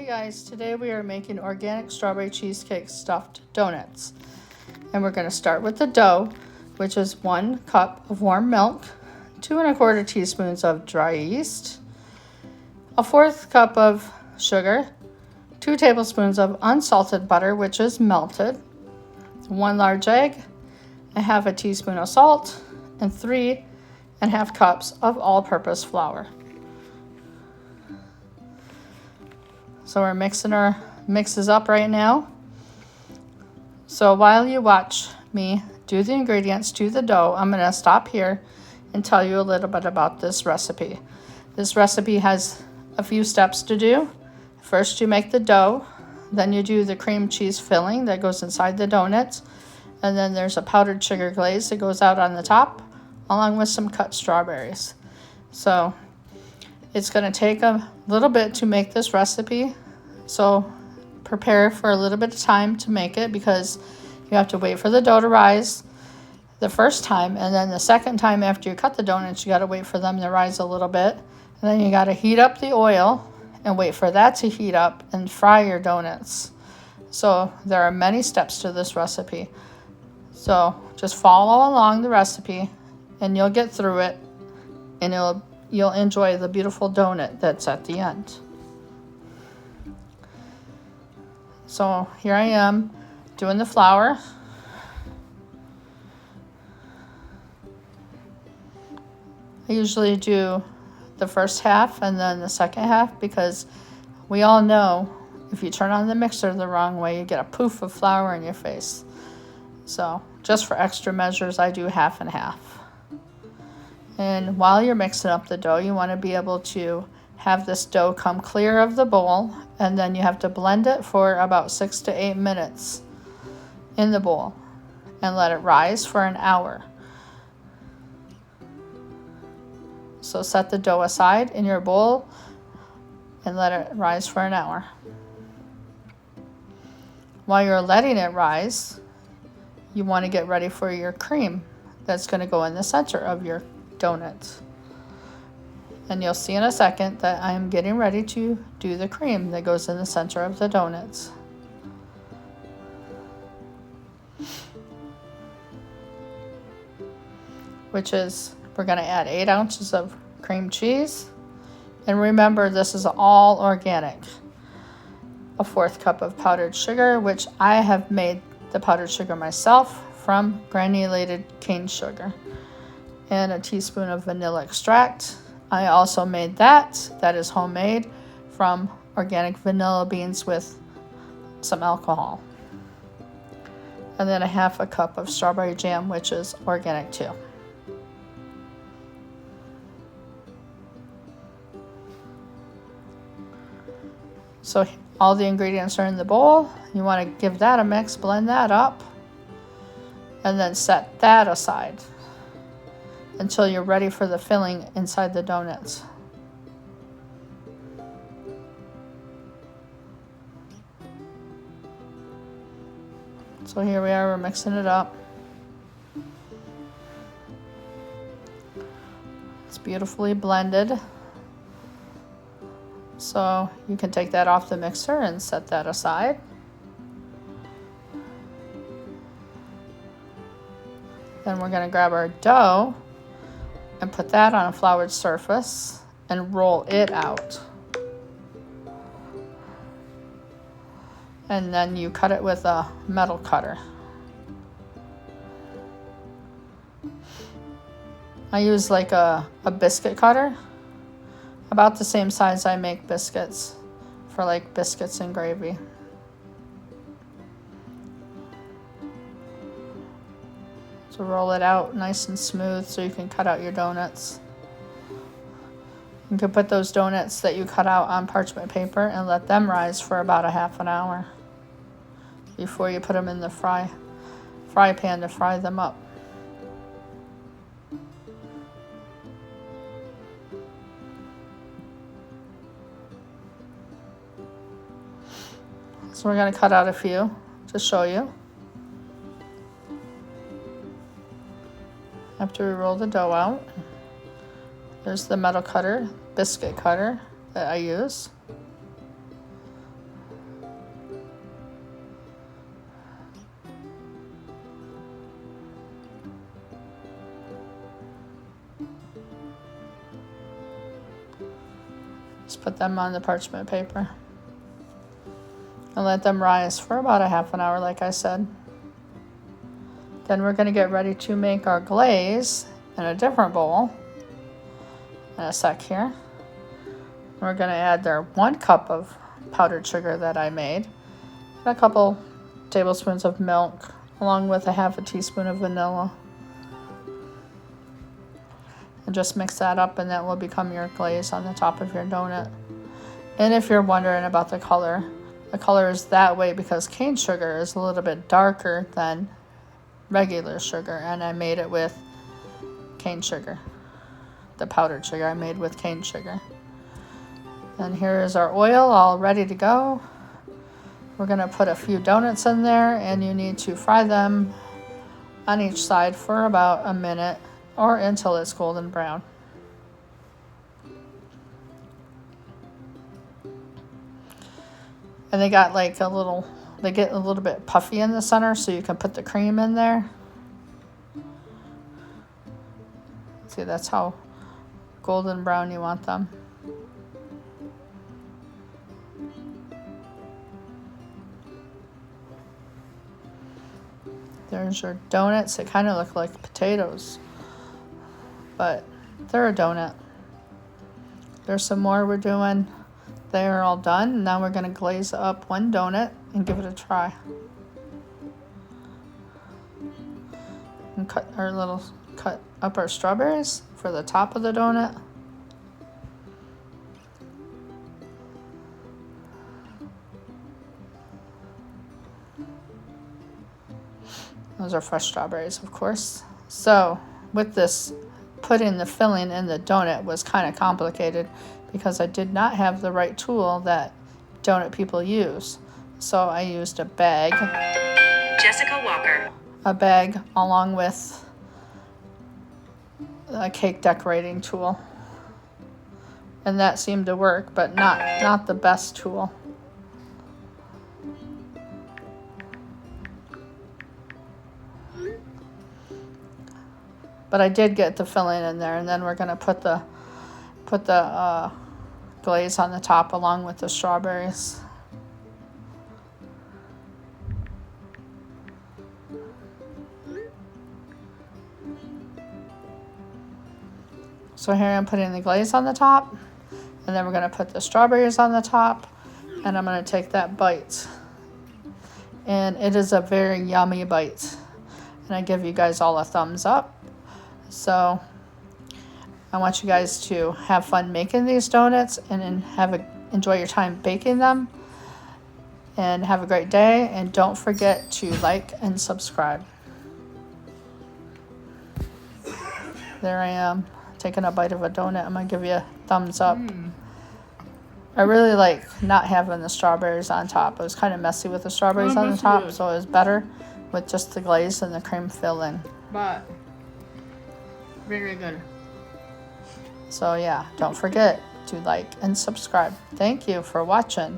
Hey guys, today we are making organic strawberry cheesecake stuffed donuts. And we're going to start with the dough, which is 1 cup of warm milk, 2 1/4 teaspoons of dry yeast, a 1/4 cup of sugar, 2 tablespoons of unsalted butter, which is melted, 1 large egg, a 1/2 teaspoon of salt, and 3 1/2 cups of all-purpose flour. So we're mixing our mixes up right now. So while you watch me do the ingredients to the dough, I'm going to stop here and tell you a little bit about this recipe. This recipe has a few steps to do. First, you make the dough, then you do the cream cheese filling that goes inside the donuts, and then there's a powdered sugar glaze that goes out on the top, along with some cut strawberries. So it's going to take a little bit to make this recipe, so prepare for a little bit of time to make it, because you have to wait for the dough to rise the first time, and then the second time after you cut the donuts, you got to wait for them to rise a little bit, and then you got to heat up the oil and wait for that to heat up and fry your donuts. So there are many steps to this recipe. So just follow along the recipe and you'll get through it, and you'll enjoy the beautiful donut that's at the end. So here I am doing the flour. I usually do the first half and then the second half, because we all know if you turn on the mixer the wrong way, you get a poof of flour in your face. So just for extra measures, I do half and half. And while you're mixing up the dough, you want to be able to have this dough come clear of the bowl, and then you have to blend it for about 6 to 8 minutes in the bowl and let it rise for an hour. So set the dough aside in your bowl and let it rise for an hour. While you're letting it rise, you want to get ready for your cream that's going to go in the center of your donuts. And you'll see in a second that I'm getting ready to do the cream that goes in the center of the donuts. Which is, we're going to add 8 ounces of cream cheese. And remember, this is all organic. A 1/4 cup of powdered sugar, which I have made the powdered sugar myself from granulated cane sugar. And a teaspoon of vanilla extract. I also made that. That is homemade from organic vanilla beans with some alcohol. And then a 1/2 cup of strawberry jam, which is organic too. So all the ingredients are in the bowl. You want to give that a mix, blend that up, and then set that aside until you're ready for the filling inside the donuts. So here we are, we're mixing it up. It's beautifully blended. So you can take that off the mixer and set that aside. Then we're going to grab our dough and put that on a floured surface and roll it out. And then you cut it with a metal cutter. I use like a biscuit cutter, about the same size I make biscuits for, like biscuits and gravy. So roll it out nice and smooth so you can cut out your donuts. You can put those donuts that you cut out on parchment paper and let them rise for about a half an hour before you put them in the fry pan to fry them up. So we're going to cut out a few to show you. After we roll the dough out, there's the metal cutter, biscuit cutter that I use. Just put them on the parchment paper. And let them rise for about a half an hour, like I said. Then we're going to get ready to make our glaze in a different bowl. In a sec here. We're going to add there 1 cup of powdered sugar that I made. And a couple tablespoons of milk, along with a half a teaspoon of vanilla. And just mix that up, and that will become your glaze on the top of your donut. And if you're wondering about the color is that way because cane sugar is a little bit darker than regular sugar, and I made it with cane sugar. The powdered sugar I made with cane sugar. And here is our oil all ready to go. We're going to put a few donuts in there, and you need to fry them on each side for about a minute or until it's golden brown. And they get a little bit puffy in the center, so you can put the cream in there. See, that's how golden brown you want them. There's your donuts. They kind of look like potatoes, but they're a donut. There's some more we're doing. They're all done. Now we're going to glaze up 1 donut and give it a try. And cut up our strawberries for the top of the donut. Those are fresh strawberries, of course. So with this, putting the filling in the donut was kind of complicated because I did not have the right tool that donut people use. So I used a bag. Jessica Walker. A bag along with a cake decorating tool. And that seemed to work, but not the best tool. But I did get the filling in there, and then we're going to put the glaze on the top along with the strawberries. So here I'm putting the glaze on the top, and then we're going to put the strawberries on the top, and I'm going to take that bite. And it is a very yummy bite. And I give you guys all a thumbs up. So I want you guys to have fun making these donuts and enjoy your time baking them. And have a great day. And don't forget to like and subscribe. There I am, taking a bite of a donut. I'm going to give you a thumbs up. I really like not having the strawberries on top. It was kind of messy with the strawberries on the top, so it was better with just the glaze and the cream filling. But very good. So yeah, don't forget to like and subscribe. Thank you for watching.